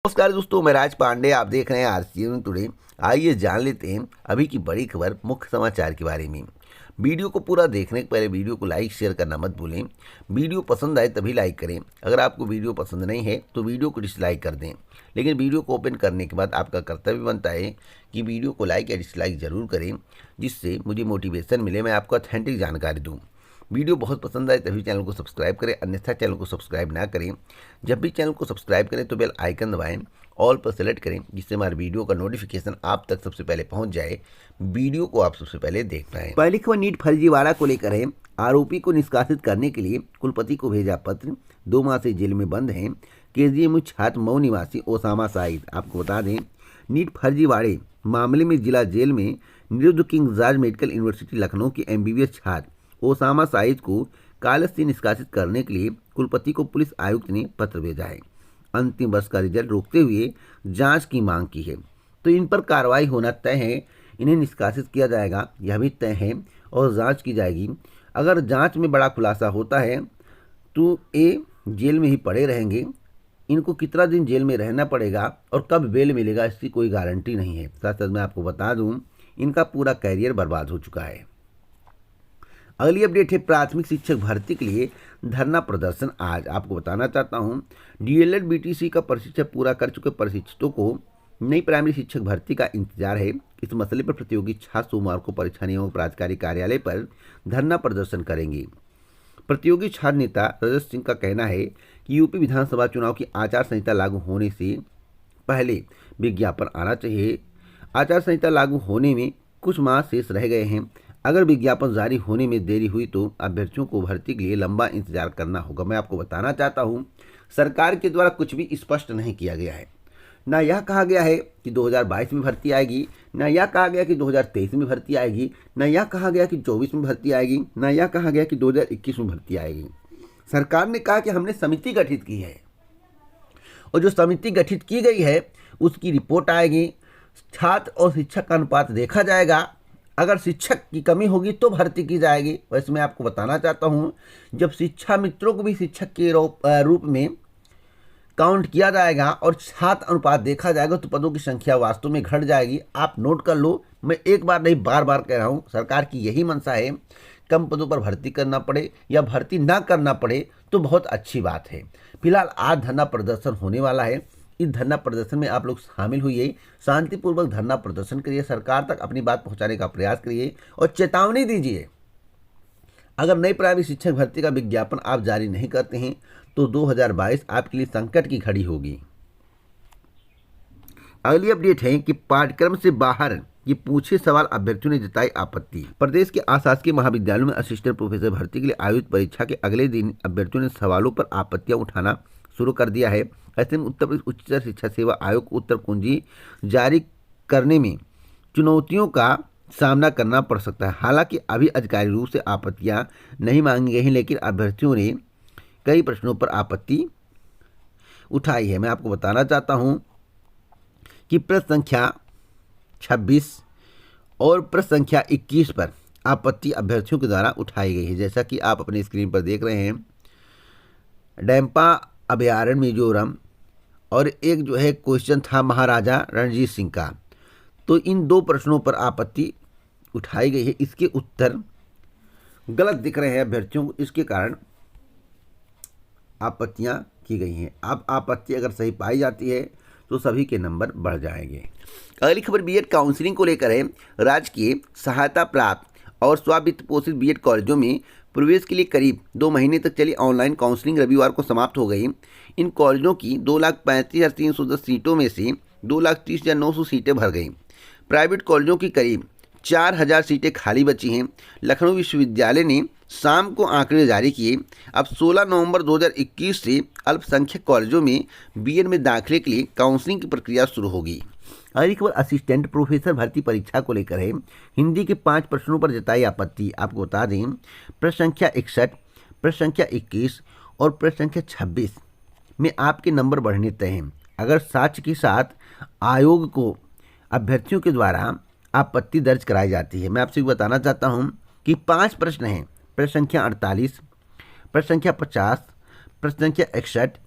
नमस्कार दोस्तों, मैं राज पांडे। आप देख रहे हैं आरसीएन टुडे। आइए जान लेते हैं अभी की बड़ी खबर, मुख्य समाचार के बारे में। वीडियो को पूरा देखने के पहले वीडियो को लाइक शेयर करना मत भूलें। वीडियो पसंद आए तभी लाइक करें। अगर आपको वीडियो पसंद नहीं है तो वीडियो को डिसलाइक कर दें। लेकिन वीडियो को ओपन करने के बाद आपका कर्तव्य बनता है कि वीडियो को लाइक या डिसलाइक जरूर करें, जिससे मुझे मोटिवेशन मिले, मैं आपको ऑथेंटिक जानकारी दूँ। वीडियो बहुत पसंद आए तभी चैनल को सब्सक्राइब करें, अन्यथा चैनल को सब्सक्राइब ना करें। जब भी चैनल को सब्सक्राइब करें तो बेल आइकन दबाएं, ऑल पर सेलेक्ट करें, जिससे हमारे वीडियो का नोटिफिकेशन आप तक सबसे पहले पहुंच जाए, वीडियो को आप सबसे पहले देख पाएं। पहली खबर नीट फर्जीवाड़ा को लेकर है। आरोपी को निष्कासित करने के लिए कुलपति को भेजा पत्र। 2 माह से जेल में बंद हैं केजीएमयू छात्र मऊ निवासी ओसामा साइद। आपको बता दें, नीट फर्जीवाड़े मामले में जिला जेल में निरुद्ध king George medical university Lucknow के एमबीबीएस छात्र ओसामा साइद को कॉलेज से निष्कासित करने के लिए कुलपति को पुलिस आयुक्त ने पत्र भेजा है। अंतिम वर्ष का रिजल्ट रोकते हुए जांच की मांग की है, तो इन पर कार्रवाई होना तय है। इन्हें निष्कासित किया जाएगा, यह भी तय है, और जांच की जाएगी। अगर जांच में बड़ा खुलासा होता है तो ये जेल में ही पड़े रहेंगे। इनको कितना दिन जेल में रहना पड़ेगा और कब बेल मिलेगा, इसकी कोई गारंटी नहीं है। साथ साथ मैं आपको बता दूं, इनका पूरा कैरियर बर्बाद हो चुका है। अगली अपडेट है प्राथमिक शिक्षक भर्ती के लिए धरना प्रदर्शन। आज आपको बताना चाहता हूं, डीएलएड बीटीसी का प्रशिक्षण पूरा कर चुके प्रशिक्षितों को नई प्राइमरी शिक्षक भर्ती का इंतजार है। इस मसले पर प्रतियोगी छात्र सोमवार को परीक्षा नियामक प्राधिकारी कार्यालय पर धरना प्रदर्शन करेंगे। प्रतियोगी छात्र नेता रजत सिंह का कहना है कि यूपी विधानसभा चुनाव की आचार संहिता लागू होने से पहले विज्ञापन आना चाहिए। आचार संहिता लागू होने में कुछ माह शेष रह गए हैं। अगर विज्ञापन जारी होने में देरी हुई तो अभ्यर्थियों को भर्ती के लिए लंबा इंतजार करना होगा। मैं आपको बताना चाहता हूं, सरकार के द्वारा कुछ भी स्पष्ट नहीं किया गया है। ना यह कहा गया है कि 2022 में भर्ती आएगी, ना यह कहा गया कि 2023 में भर्ती आएगी, ना यह कहा गया कि 24 में भर्ती आएगी, ना यह कहा गया कि 2021 में भर्ती आएगी। सरकार ने कहा कि हमने समिति गठित की है, और जो समिति गठित की गई है उसकी रिपोर्ट आएगी। छात्र और शिक्षक का अनुपात देखा जाएगा। अगर शिक्षक की कमी होगी तो भर्ती की जाएगी। वैसे मैं आपको बताना चाहता हूं, जब शिक्षा मित्रों को भी शिक्षक के रूप में काउंट किया जाएगा और छात्र अनुपात देखा जाएगा तो पदों की संख्या वास्तव में घट जाएगी। आप नोट कर लो, मैं एक बार नहीं बार बार कह रहा हूं, सरकार की यही मंशा है। कम पदों पर भर्ती करना पड़े या भर्ती ना करना पड़े तो बहुत अच्छी बात है। फिलहाल आज धरना प्रदर्शन होने वाला है। इस धरना प्रदर्शन में आप लोग शामिल हुए, शांतिपूर्वक धरना प्रदर्शन करिए, सरकार तक अपनी बात पहुंचाने का प्रयास करिए और चेतावनी दीजिए। अगर नई प्राइमरी शिक्षक भर्ती का विज्ञापन आप जारी नहीं करते हैं तो 2022 आपके लिए संकट की घड़ी होगी। अगली अपडेट है कि पाठ्यक्रम से बाहर ये पूछे सवाल अभ्यर्थियों ने जताई आपत्ति। प्रदेश के अशासकीय महाविद्यालयों में असिस्टेंट प्रोफेसर भर्ती के लिए आयोजित परीक्षा के अगले दिन अभ्यर्थियों ने सवालों पर आपत्तियां उठाना शुरू कर दिया है। ऐसे में उत्तर प्रदेश उच्चतर शिक्षा सेवा आयोग को उत्तर कुंजी जारी करने में चुनौतियों का सामना करना पड़ सकता है। हालांकि अभी आधिकारिक रूप से आपत्तियां नहीं मांगी गई हैं, लेकिन अभ्यर्थियों ने कई प्रश्नों पर आपत्ति उठाई है। मैं आपको बताना चाहता हूं कि प्रश्न संख्या 26 और प्रश्न संख्या 21 पर आपत्ति अभ्यर्थियों के द्वारा उठाई गई है। जैसा कि आप अपनी स्क्रीन पर देख रहे हैं, डैम्पा अभयारण्य मिजोरम, और एक जो है क्वेश्चन था महाराजा रणजीत सिंह का। तो इन 2 प्रश्नों पर आपत्ति उठाई गई है। इसके उत्तर गलत दिख रहे हैं अभ्यर्थियों को, इसके कारण आपत्तियां की गई हैं। अब आपत्ति अगर सही पाई जाती है तो सभी के नंबर बढ़ जाएंगे। अगली खबर बीएड काउंसलिंग को लेकर है। राजकीय सहायता प्राप्त और स्वावित्त पोषित बीएड कॉलेजों में प्रवेश के लिए करीब 2 महीने तक चली ऑनलाइन काउंसलिंग रविवार को समाप्त हो गई। इन कॉलेजों की 2,35,310 सीटों में से 2,30,900 सीटें भर गईं। प्राइवेट कॉलेजों की करीब 4,000 सीटें खाली बची हैं। लखनऊ विश्वविद्यालय ने शाम को आंकड़े जारी किए। अब 16 नवंबर 2021 से अल्पसंख्यक कॉलेजों में बीएड में दाखिले के लिए काउंसलिंग की प्रक्रिया शुरू होगी। अगली खबर असिस्टेंट प्रोफेसर भर्ती परीक्षा को लेकर है। हिंदी के 5 प्रश्नों पर जताई आपत्ति। आपको बता दें, प्रश्न संख्या 61, प्रश्न संख्या 21 और प्रश्न संख्या 26 में आपके नंबर बढ़ने तय हैं। अगर साक्ष्य के साथ आयोग को अभ्यर्थियों के द्वारा आपत्ति दर्ज कराई जाती है। मैं आपसे बताना चाहता हूं कि 5 प्रश्न हैं। प्रश्न संख्या 48, प्रश्न संख्या 50, प्रश्न संख्या 61,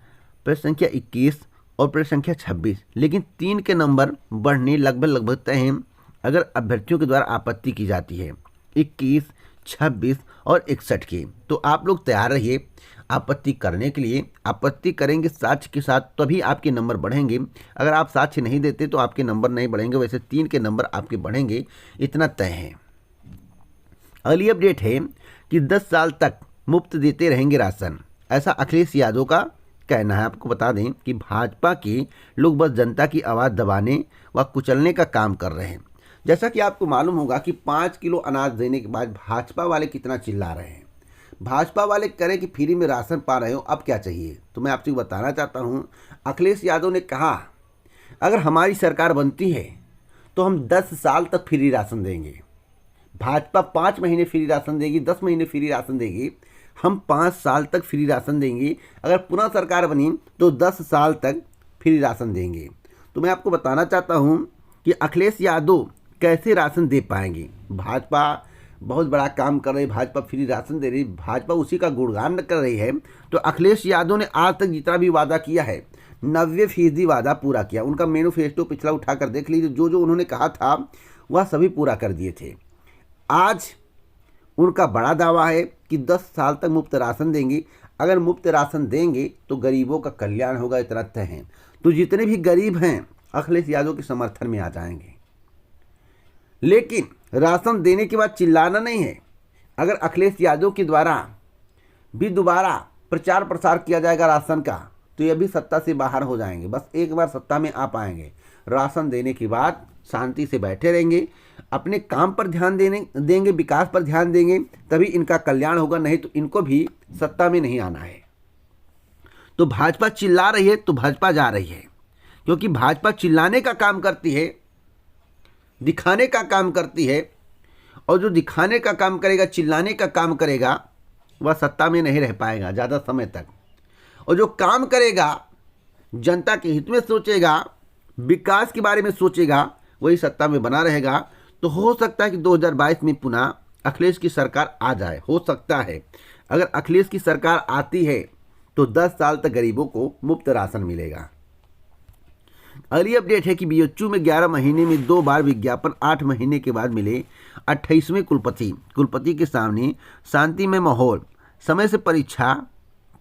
प्रश्न संख्या 21 और प्रश्न संख्या 26, लेकिन 3 के नंबर बढ़ने लगभग तय हैं अगर अभ्यर्थियों के द्वारा आपत्ति की जाती है 21, 26 और 61 की। तो आप लोग तैयार रहिए आपत्ति करने के लिए। आपत्ति करेंगे साक्ष्य के साथ तभी आपके नंबर बढ़ेंगे। अगर आप साक्ष्य नहीं देते तो आपके नंबर नहीं बढ़ेंगे। वैसे 3 के नंबर आपके बढ़ेंगे, इतना तय है। अगली अपडेट है कि 10 साल तक मुफ्त देते रहेंगे राशन, ऐसा अखिलेश यादव का कहना है। आपको बता दें कि भाजपा के लोग बस जनता की आवाज़ दबाने व कुचलने का काम कर रहे हैं। जैसा कि आपको मालूम होगा कि 5 किलो अनाज देने के बाद भाजपा वाले कितना चिल्ला रहे हैं। भाजपा वाले करें कि फ्री में राशन पा रहे हो, अब क्या चाहिए। तो मैं आपसे बताना चाहता हूं, अखिलेश यादव ने कहा अगर हमारी सरकार बनती है तो हम 10 साल तक फ्री राशन देंगे। भाजपा 5 महीने फ्री राशन देगी, 10 महीने फ्री राशन देगी, हम 5 साल तक फ्री राशन देंगे। अगर पुनः सरकार बनी तो 10 साल तक फ्री राशन देंगे। तो मैं आपको बताना चाहता हूं कि अखिलेश यादव कैसे राशन दे पाएंगे। भाजपा बहुत बड़ा काम कर रही है, भाजपा फ्री राशन दे रही, भाजपा उसी का गुणगान कर रही है। तो अखिलेश यादव ने आज तक जितना भी वादा किया है 90% वादा पूरा किया। उनका मैनिफेस्टो पिछला उठाकर देख लीजिए, जो जो उन्होंने कहा था वह सभी पूरा कर दिए थे। आज उनका बड़ा दावा है कि 10 साल तक मुफ्त राशन देंगे। अगर मुफ्त राशन देंगे तो गरीबों का कल्याण होगा, इतना तय है। तो जितने भी गरीब हैं अखिलेश यादव के समर्थन में आ जाएंगे। लेकिन राशन देने के बाद चिल्लाना नहीं है। अगर अखिलेश यादव के द्वारा भी दोबारा प्रचार प्रसार किया जाएगा राशन का तो ये भी सत्ता से बाहर हो जाएंगे। बस एक बार सत्ता में आ पाएंगे, राशन देने के बाद शांति से बैठे रहेंगे, अपने काम पर ध्यान देंगे, विकास पर ध्यान देंगे, तभी इनका कल्याण होगा। नहीं तो इनको भी सत्ता में नहीं आना है। तो भाजपा चिल्ला रही है तो भाजपा जा रही है, क्योंकि भाजपा चिल्लाने का काम करती है, दिखाने का काम करती है। और जो दिखाने का काम करेगा, चिल्लाने का काम करेगा, वह सत्ता में नहीं रह पाएगा ज़्यादा समय तक। और जो काम करेगा, जनता के हित में सोचेगा, विकास के बारे में सोचेगा, वही सत्ता में बना रहेगा। तो हो सकता है कि 2022 में पुनः अखिलेश की सरकार आ जाए, हो सकता है। अगर अखिलेश की सरकार आती है तो 10 साल तक गरीबों को मुफ्त राशन मिलेगा। अगली अपडेट है कि बीएचयू में 11 महीने में 2 बार विज्ञापन, 8 महीने के बाद मिले 28वें कुलपति के सामने शांतिमय माहौल, समय से परीक्षा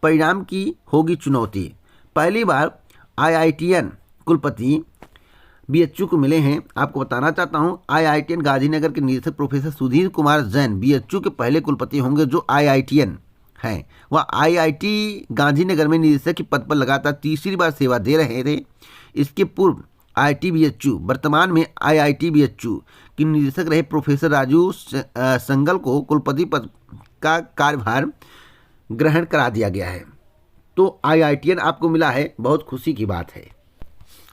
परिणाम की होगी चुनौती। पहली बार आईआईटीएन कुलपति बीएचयू को मिले हैं। आपको बताना चाहता हूं, आईआईटीएन गांधीनगर के निदेशक प्रोफेसर सुधीर कुमार जैन बीएचयू के पहले कुलपति होंगे जो आईआईटीएन हैं। वह आईआईटी गांधीनगर में निदेशक के पद पर लगातार तीसरी बार सेवा दे रहे थे। इसके पूर्व आईआईटी बीएचयू, वर्तमान में आईआईटी बीएचयू के निदेशक रहे प्रोफेसर राजू संगल को कुलपति पद का कार्यभार ग्रहण करा दिया गया है। तो आईआईटीएन आपको मिला है, बहुत खुशी की बात है।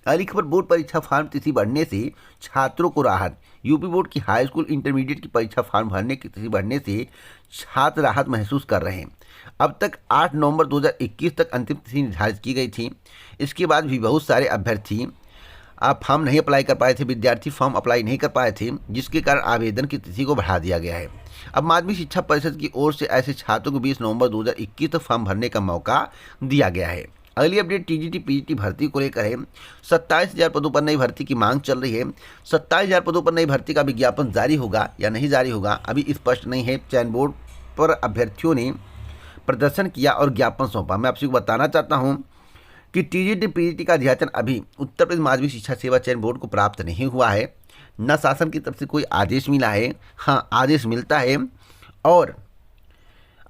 अगली खबर, बोर्ड परीक्षा फॉर्म तिथि बढ़ने से छात्रों को राहत। यूपी बोर्ड की हाई स्कूल इंटरमीडिएट की परीक्षा फॉर्म भरने की तिथि बढ़ने से छात्र राहत महसूस कर रहे हैं। अब तक 8 नवंबर 2021 तक अंतिम तिथि निर्धारित की गई थी। इसके बाद भी बहुत सारे अभ्यर्थी फॉर्म नहीं अप्लाई कर पाए थे, विद्यार्थी फॉर्म अप्लाई नहीं कर पाए थे, जिसके कारण आवेदन की तिथि को बढ़ा दिया गया है। अब माध्यमिक शिक्षा परिषद की ओर से ऐसे छात्रों को 20 नवंबर 2021 तक फॉर्म भरने का मौका दिया गया है। अगली अपडेट टीजीटी पीजीटी भर्ती को लेकर है। 27,000 पदों पर नई भर्ती की मांग चल रही है। 27,000 पदों पर नई भर्ती का विज्ञापन जारी होगा या नहीं जारी होगा अभी स्पष्ट नहीं है। चयन बोर्ड पर अभ्यर्थियों ने प्रदर्शन किया और ज्ञापन सौंपा। मैं आपसे बताना चाहता हूं कि टीजीटी पीजीटी का अध्याचन अभी उत्तर प्रदेश माध्यमिक शिक्षा सेवा चयन बोर्ड को प्राप्त नहीं हुआ है। न शासन की तरफ से कोई आदेश मिला है। हाँ, आदेश मिलता है और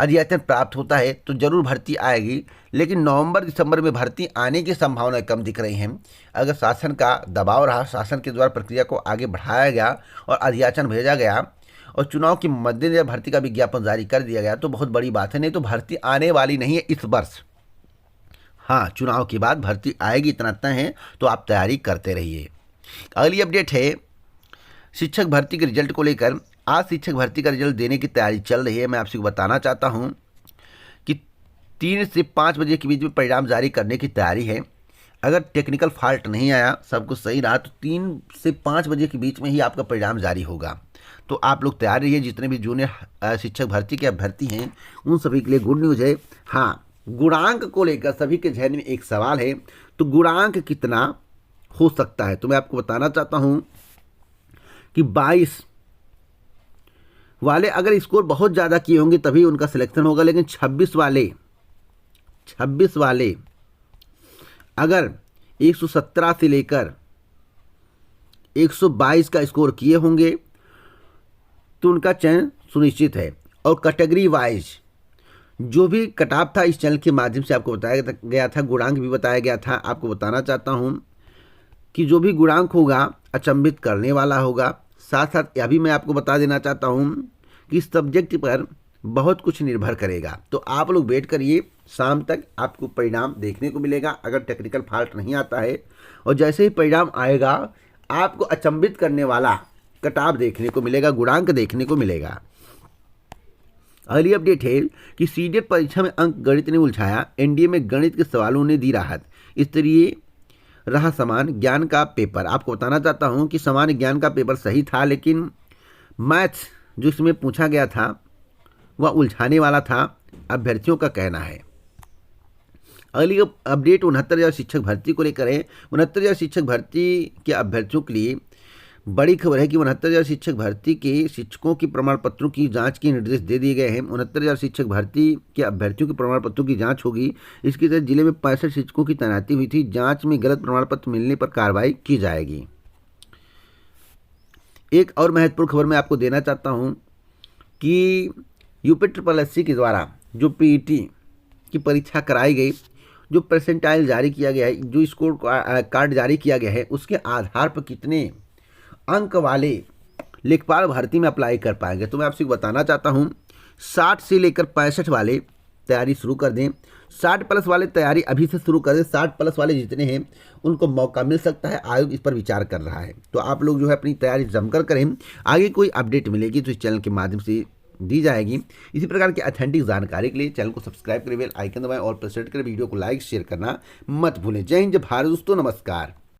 अध्याचन प्राप्त होता है तो जरूर भर्ती आएगी, लेकिन नवंबर दिसंबर में भर्ती आने की संभावना कम दिख रही हैं। अगर शासन का दबाव रहा, शासन के द्वारा प्रक्रिया को आगे बढ़ाया गया और अध्याचन भेजा गया और चुनाव के मद्देनजर भर्ती का विज्ञापन जारी कर दिया गया तो बहुत बड़ी बात है। नहीं तो भर्ती आने वाली नहीं है इस वर्ष। हाँ, चुनाव के बाद भर्ती आएगी, इतना तय है। तो आप तैयारी करते रहिए। अगली अपडेट है शिक्षक भर्ती के रिजल्ट को लेकर। आज शिक्षक भर्ती का रिजल्ट देने की तैयारी चल रही है। मैं आपसे बताना चाहता हूं कि 3 से 5 बजे के बीच में परिणाम जारी करने की तैयारी है। अगर टेक्निकल फॉल्ट नहीं आया, सब कुछ सही रहा, तो 3 से 5 बजे के बीच में ही आपका परिणाम जारी होगा। तो आप लोग तैयार रहिए। जितने भी जूनियर शिक्षक भर्ती के अभ्यर्थी हैं उन सभी के लिए गुड न्यूज़ है। हाँ, गुणांक को लेकर सभी के जहन में एक सवाल है। तो गुणांक कितना हो सकता है। तो मैं आपको बताना चाहता हूं कि 22 वाले अगर स्कोर बहुत ज़्यादा किए होंगे तभी उनका सिलेक्शन होगा, लेकिन 26 वाले अगर 117 से लेकर 122 का स्कोर किए होंगे तो उनका चयन सुनिश्चित है। और कैटेगरी वाइज जो भी कटाव था इस चैनल के माध्यम से आपको बताया गया था, गुणांक भी बताया गया था। आपको बताना चाहता हूं कि जो भी गुणांक होगा अचंभित करने वाला होगा। साथ साथ यह भी मैं आपको बता देना चाहता हूं कि इस सब्जेक्ट पर बहुत कुछ निर्भर करेगा। तो आप लोग वेट करिए, शाम तक आपको परिणाम देखने को मिलेगा अगर टेक्निकल फॉल्ट नहीं आता है। और जैसे ही परिणाम आएगा आपको अचंभित करने वाला कटाव देखने को मिलेगा, गुणांक देखने को मिलेगा। अगली अपडेट है कि सीडीएट परीक्षा में अंक गणित ने उलझाया, एनडीए में गणित के सवालों ने दी राहत। इस तरह रहा सामान्य ज्ञान का पेपर। आपको बताना चाहता हूं कि सामान्य ज्ञान का पेपर सही था, लेकिन मैथ्स जो इसमें पूछा गया था वह उलझाने वाला था, अभ्यर्थियों का कहना है। अगली अपडेट 69,000 शिक्षक भर्ती को लेकर है। 69,000 शिक्षक भर्ती के अभ्यर्थियों के लिए बड़ी खबर है कि 69,000 शिक्षक भर्ती के शिक्षकों की प्रमाण पत्रों की जांच के निर्देश दे दिए गए हैं। 69,000 शिक्षक भर्ती के अभ्यर्थियों के प्रमाण पत्रों की जांच होगी। इसके तहत जिले में 65 शिक्षकों की तैनाती हुई थी। जांच में गलत प्रमाण पत्र मिलने पर कार्रवाई की जाएगी। एक और महत्वपूर्ण खबर मैं आपको देना चाहता हूं कि यूपीएससी के द्वारा जो पीईटी की परीक्षा कराई गई, जो परसेंटाइल जारी किया गया है, जो स्कोर कार्ड जारी किया गया है, उसके आधार पर कितने अंक वाले लेखपाल भर्ती में अप्लाई कर पाएंगे। तो मैं आपसे बताना चाहता हूं 60 से लेकर 65 वाले तैयारी शुरू कर दें। 60 प्लस वाले तैयारी अभी से शुरू कर दें। 60 प्लस वाले जितने हैं उनको मौका मिल सकता है, आयोग इस पर विचार कर रहा है। तो आप लोग जो है अपनी तैयारी जमकर करें। आगे कोई अपडेट मिलेगी तो इस चैनल के माध्यम से दी जाएगी। इसी प्रकार की ऑथेंटिक जानकारी के लिए चैनल को सब्सक्राइब करें, बेल आइकन दबाएं और प्रेस करें। वीडियो को लाइक शेयर करना मत भूलें। जय हिंद, जय भारत दोस्तों, नमस्कार।